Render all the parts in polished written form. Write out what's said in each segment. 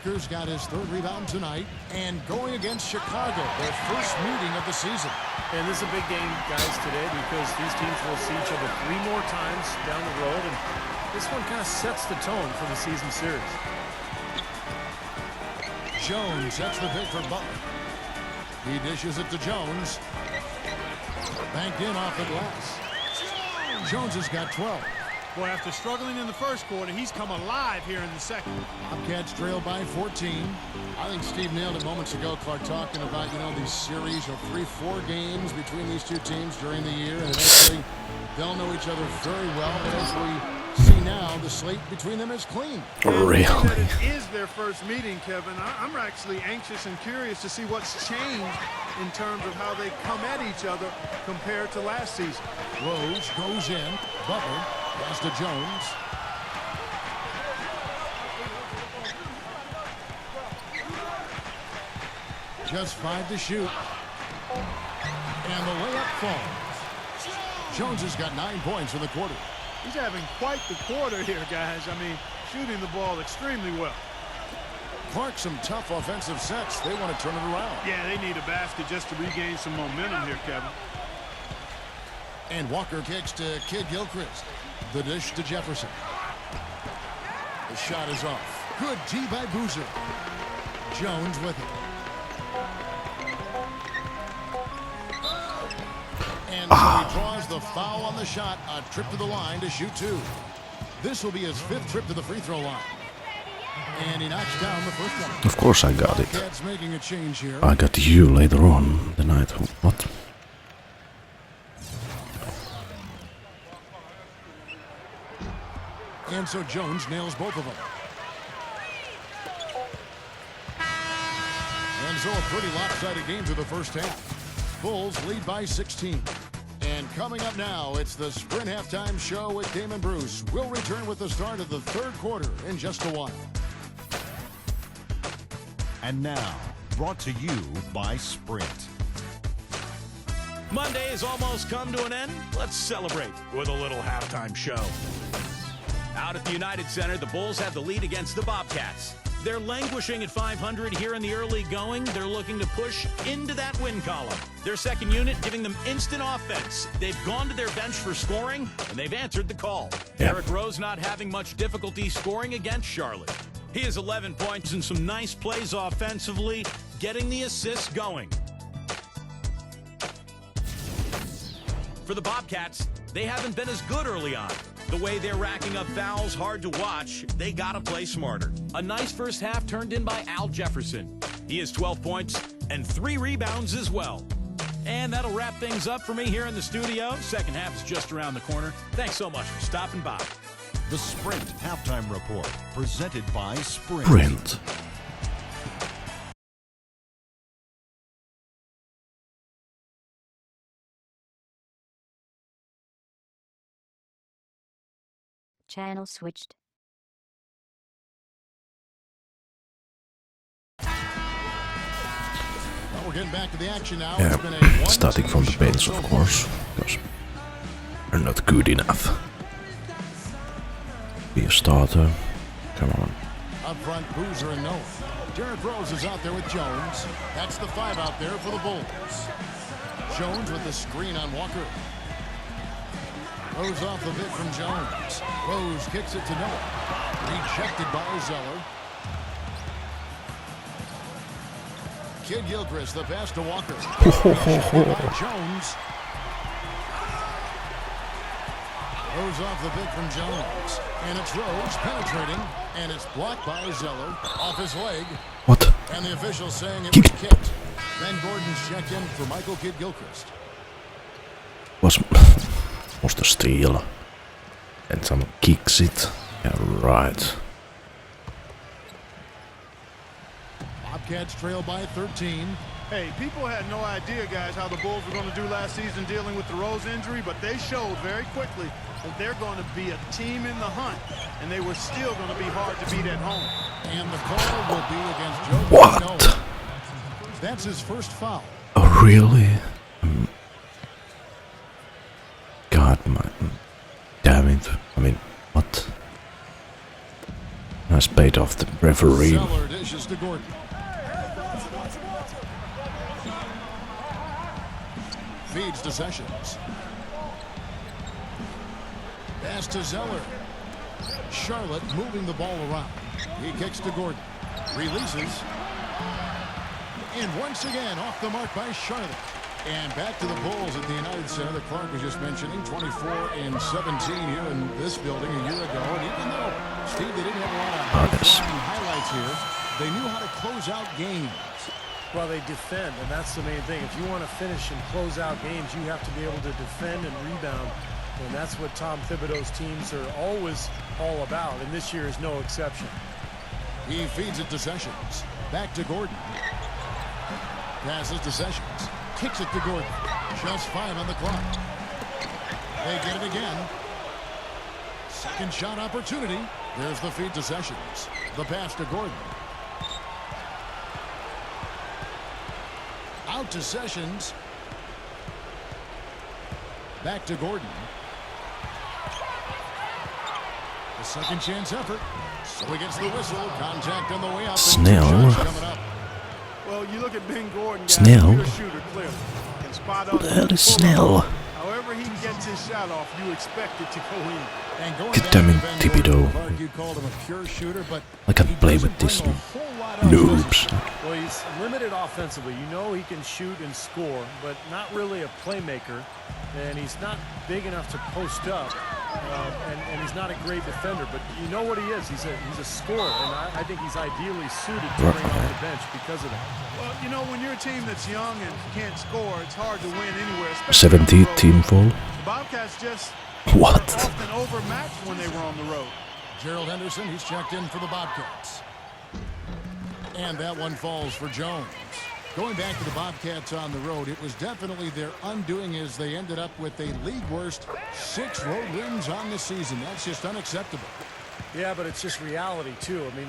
Walker's got his third rebound tonight. And going against Chicago, their first meeting of the season. And this is a big game, guys, today because these teams will see each other 3 more times down the road. And this one kind of sets the tone for the season series. Jones sets the pick for Butler. He dishes it to Jones. Banked in off the glass. Jones has got 12. Boy, after struggling in the first quarter, he's come alive here in the second. Bobcats trail by 14. I think Steve nailed it moments ago, Clark, talking about, these series of 3-4 games between these two teams during the year. And eventually, they'll know each other very well. But as we see now, the slate between them is clean. Really? That it is their first meeting, Kevin. I'm actually anxious and curious to see what's changed in terms of how they come at each other compared to last season. Rose goes in. Butler pass to Jones. Just 5 to shoot. And the layup falls. Jones has got 9 points in the quarter. He's having quite the quarter here, guys. I mean, shooting the ball extremely well. Clark, some tough offensive sets. They want to turn it around. Yeah, they need a basket just to regain some momentum here, Kevin. And Walker kicks to Kid Gilchrist. The dish to Jefferson. The shot is off. Good D by Boozer. Jones with it. And so he draws the foul on the shot. A trip to the line to shoot 2. This will be his 5th trip to the free throw line. And he knocks down the first one. Of course I got it. Making a change here. I got you later on the night. What? And so Jones nails both of them. And so a pretty lopsided game to the first half. Bulls lead by 16. And coming up now, it's the Sprint Halftime Show with Damon Bruce. We'll return with the start of the third quarter in just a while. And now, brought to you by Sprint. Monday has almost come to an end. Let's celebrate with a little halftime show. Out at the United Center, the Bulls have the lead against the Bobcats. They're languishing at 500 here in the early going. They're looking to push into that win column. Their second unit giving them instant offense. They've gone to their bench for scoring, and they've answered the call. Yeah. Derrick Rose not having much difficulty scoring against Charlotte. He has 11 points and some nice plays offensively, getting the assists going. For the Bobcats, they haven't been as good early on. The way they're racking up fouls, hard to watch. They gotta play smarter. A nice first half turned in by Al Jefferson. He has 12 points and 3 rebounds as well. And that'll wrap things up for me here in the studio. Second half is just around the corner. Thanks so much for stopping by. The Sprint Halftime Report, presented by Sprint. Sprint. Channel switched. Well, we're getting back to the action now. Yeah, It's been a starting from the bench, of course, because we're not good enough. Be a starter. Come on. Up front, Boozer and Noah. Derrick Rose is out there with Jones. That's the 5 out there for the Bulls. Jones with the screen on Walker. Rose off the bit from Jones. Rose kicks it to Noah. Rejected by Zeller. Kid Gilchrist, the pass to Walker. Jones. Rose off the bit from Jones. And it's Rose penetrating. And it's blocked by Zeller. Off his leg. What? And the official saying it was kicked. Ben Gordon's checked in for Michael Kid Gilchrist. Was the steal. And someone kicks it. Yeah, right. Bobcats trail by 13. Hey, people had no idea, guys, how the Bulls were going to do last season dealing with the Rose injury, but they showed very quickly that they're going to be a team in the hunt, and they were still going to be hard to beat at home. And the call will be against Joe. What? That's his first foul. Oh, really? God, damn it. I mean, what? has paid off the referee. Zeller dishes to Gordon. Feeds to Sessions. Pass to Zeller. Charlotte moving the ball around. He kicks to Gordon. Releases. And once again off the mark by Charlotte. And back to the Bulls at the United Center that Clark was just mentioning. 24-17 here in this building a year ago. And even though, Steve, they didn't have a lot of high-flying highlights here, they knew how to close out games. Well, they defend, and that's the main thing. If you want to finish and close out games, you have to be able to defend and rebound. And that's what Tom Thibodeau's teams are always all about, and this year is no exception. He feeds it to Sessions. Back to Gordon. Passes to Sessions. Kicks it to Gordon. Just 5 on the clock. They get it again. Second shot opportunity. There's the feed to Sessions. The pass to Gordon. Out to Sessions. Back to Gordon. The second chance effort. So he gets the whistle. Contact on the way up. Snell. Well, you look at Ben Gordon, guys, Snell. he's a shooter, clearly. Can spot on Who the hell is pull Snell? up. However he gets his shot off, you expect it to go in. And going Get back them to in, Ben Thibodeau. Gordon, Clark, you called him a pure shooter, but I can't he play doesn't with this bring a whole lot else, does he? noobs. Well, he's limited offensively. You know he can shoot and score, but not really a playmaker. And he's not big enough to post up, and he's not a great defender. But you know what he is. He's a scorer, and I think he's ideally suited to bring off the bench because of that. Well, you know, when you're a team that's young and can't score, it's hard to win anywhere. especially on the 17th road. team fall. The Bobcats just What? often overmatched when they were on the road. Gerald Henderson, he's checked in for the Bobcats. And that one falls for Jones. Going back to the Bobcats on the road, it was definitely their undoing as they ended up with a league worst 6 road wins on the season. That's just unacceptable. Yeah, but it's just reality, too. I mean,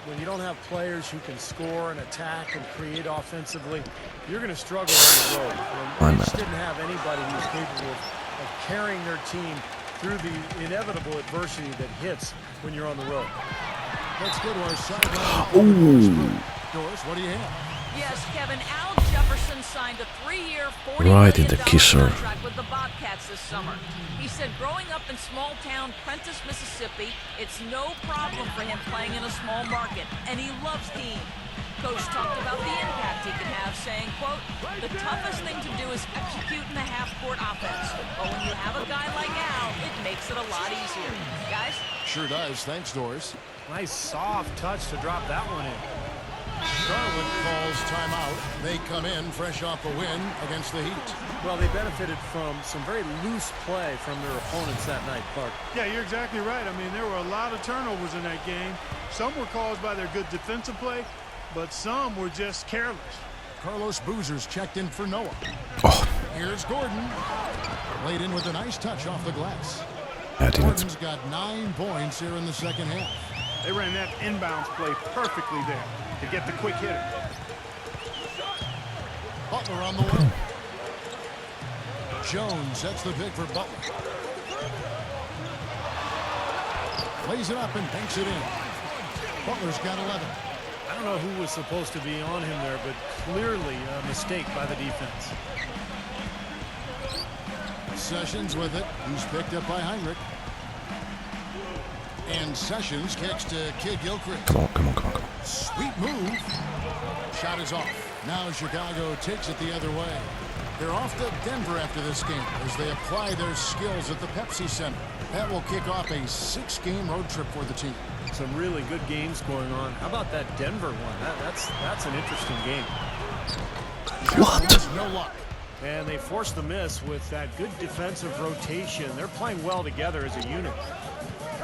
when you don't have players who can score and attack and create offensively, you're going to struggle on the road. And they just didn't have anybody who was capable of carrying their team through the inevitable adversity that hits when you're on the road. Let's go to our sideline. Ooh. Doris, what do you have? Yes, Kevin, Al Jefferson signed a 3-year, $40 Right in million the kisser. contract with the Bobcats this summer. He said growing up in small-town Prentice, Mississippi, it's no problem for him playing in a small market, and he loves team. Coach talked about the impact he can have, saying, quote, the toughest thing to do is execute in the half-court offense. But when you have a guy like Al, it makes it a lot easier. Guys? Sure does. Thanks, Doris. Nice soft touch to drop that one in. Charlotte calls timeout. They come in fresh off a win against the Heat. Well, they benefited from some very loose play from their opponents that night, Clark. Yeah, you're exactly right. I mean, there were a lot of turnovers in that game. Some were caused by their good defensive play, but some were just careless. Carlos Boozer's checked in for Noah. Oh, Here's Gordon. Laid in with a nice touch off the glass. I didn't. Gordon's got 9 points here in the second half. They ran that inbounds play perfectly there to get the quick hitter. Butler on the way. Jones sets the pick for Butler. Lays it up and banks it in. Butler's got 11. I don't know who was supposed to be on him there, but clearly a mistake by the defense. Sessions with it. He's picked up by Heinrich. And Sessions kicks to Kid Gilchrist. Come on, come on, come on, come on. Sweet move. Shot is off. Now Chicago takes it the other way. They're off to Denver after this game as they apply their skills at the Pepsi Center. That will kick off a 6-game road trip for the team. Some really good games going on. How about that Denver one? That's an interesting game. What? No luck. And they forced the miss with that good defensive rotation. They're playing well together as a unit.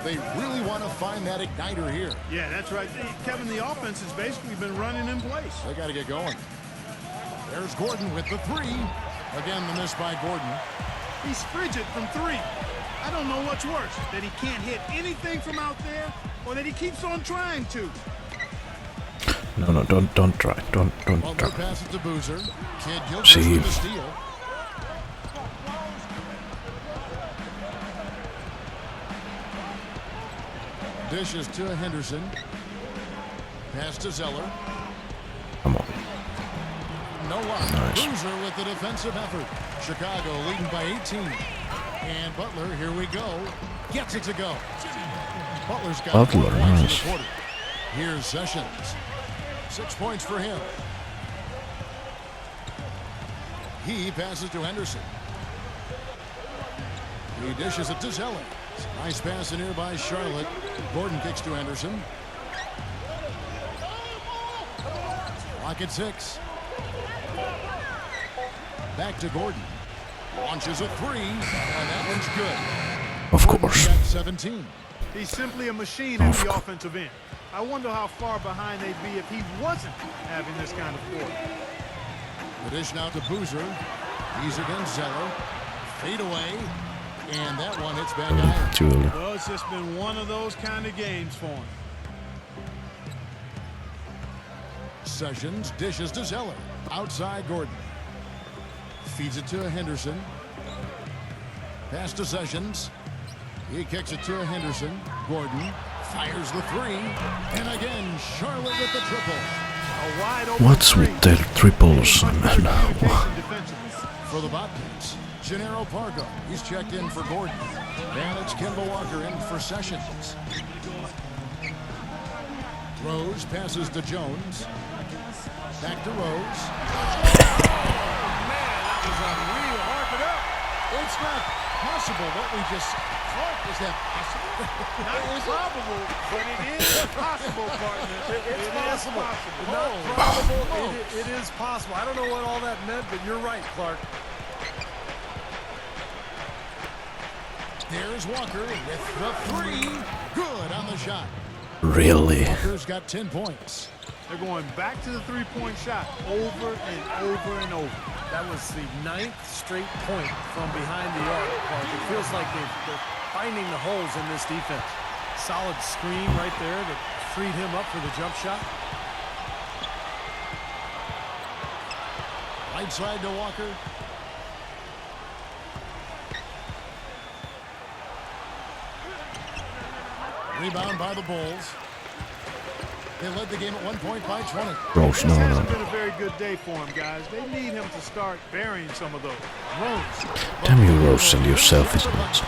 They really want to find that igniter here. Yeah, that's right. Kevin, the offense has basically been running in place. They got to get going. There's Gordon with the 3. Again, the miss by Gordon. He's frigid from 3. I don't know what's worse, that he can't hit anything from out there or that he keeps on trying to. No, don't try. Don't Butler try. passes to Boozer. Kid Gilchrist See. with the steal. dishes to Henderson. Pass to Zeller. Come on. No luck. Nice. Boozer with the defensive effort. Chicago leading by 18. And Butler, here we go. Gets it to go. Butler's got 4 Butler, points in nice. the quarter. Here's Sessions. 6 points for him. He passes to Henderson. He dishes it to Zeller. Nice pass in here by Charlotte. Gordon kicks to Henderson. Clock at 6. Back to Gordon. Launches a 3, and that one's good. Of Gordon's course. got 17. He's simply a machine at the offensive end. I wonder how far behind they'd be if he wasn't having this kind of quarter. The dish now to Boozer. He's against Zeller. Fade away. And that one hits back iron. Too early. Well, it's just been one of those kind of games for him. Sessions dishes to Zeller. Outside Gordon. Feeds it to Henderson. Pass to Sessions. He kicks it to Henderson. Gordon fires the 3. And again, Charlotte with the triple. A wide open What's three. with their triples? Man? Defensively. For the Bobcats, Gennaro Pargo. He's checked in for Gordon. And it's Kemba Walker in for Sessions. Rose passes to Jones. Back to Rose. Man, that was unreal. Hark it up. It's not possible what we just thought. Is that possible? Not probable, but it is possible, partner. It's possible. possible. Not Oh, probable. smokes. It is possible. I don't know what all that meant, but you're right, Clark. There's Walker with the 3. Good on the shot. Really? Walker's got 10 points. They're going back to the three-point shot over and over and over. That was the 9th straight point from behind the arc, Clark. It feels like they're finding the holes in this defense. Solid screen right there that freed him up for the jump shot. Right side to Walker. Rebound by the Bulls. They led the game at 1 point by 20. Rose, This no, hasn't no. been a very good day for him, guys. They need him to start burying some of those. Rose. Damn you, Rose, and your selfish nuts.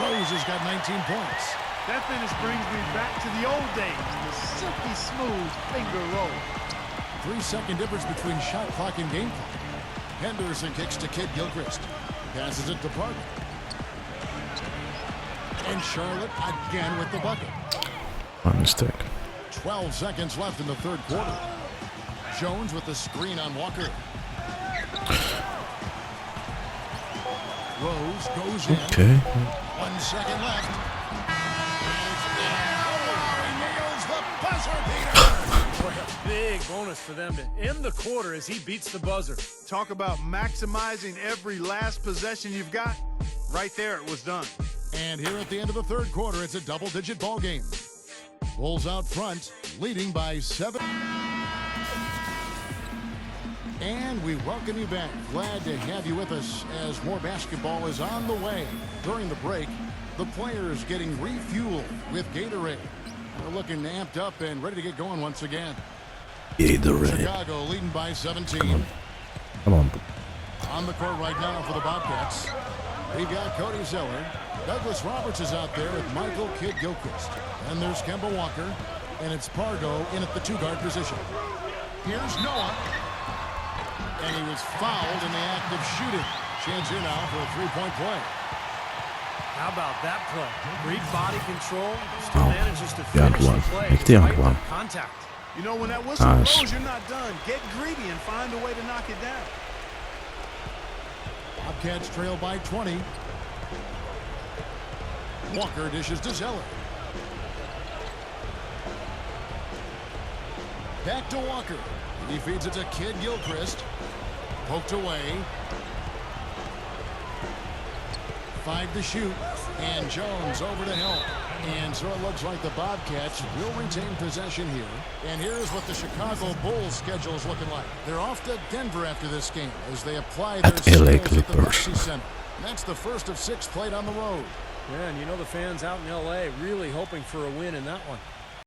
Rose has got 19 points. That finish brings me back to the old days, the silky smooth finger roll. 3-second difference between shot clock and game clock. Henderson kicks to Kid Gilchrist. Passes it to Parker. And Charlotte again with the bucket. My mistake. 12 seconds left in the third quarter. Jones with the screen on Walker. Rose goes in. Okay. 1 second left. He nails the buzzer beater. Boy, a big bonus for them to end the quarter as he beats the buzzer. Talk about maximizing every last possession you've got. Right there, it was done. And here at the end of the third quarter, it's a double-digit ball game. Bulls out front, leading by 7. And we welcome you back. Glad to have you with us as more basketball is on the way. During the break, the players getting refueled with Gatorade. They're looking amped up and ready to get going once again. Gatorade. Chicago leading by 17. Come on. On the court right now for the Bobcats, we've got Cody Zeller. Douglas Roberts is out there with Michael Kidd Gilchrist. And there's Kemba Walker. And it's Pargo in at the 2-guard position. Here's Noah. And he was fouled in the act of shooting. Chance here now for a 3-point play. How about that play? Great body control. Still Oh, manages to the other finish the one. play. Pick the other despite one. Contact. You know, when that whistle Nice. blows, you're not done. Get greedy and find a way to knock it down. Bobcats trail by 20. Walker dishes to Zeller. Back to Walker. He feeds it to Kidd Gilchrist. Poked away. 5 to shoot. And Jones over to help. And so it looks like the Bobcats will retain possession here. And here's what the Chicago Bulls schedule is looking like. They're off to Denver after this game as they apply their At LA skills at the Clippers. Pepsi Center. That's the first of 6 played on the road. Yeah, and you know the fans out in L.A. really hoping for a win in that one.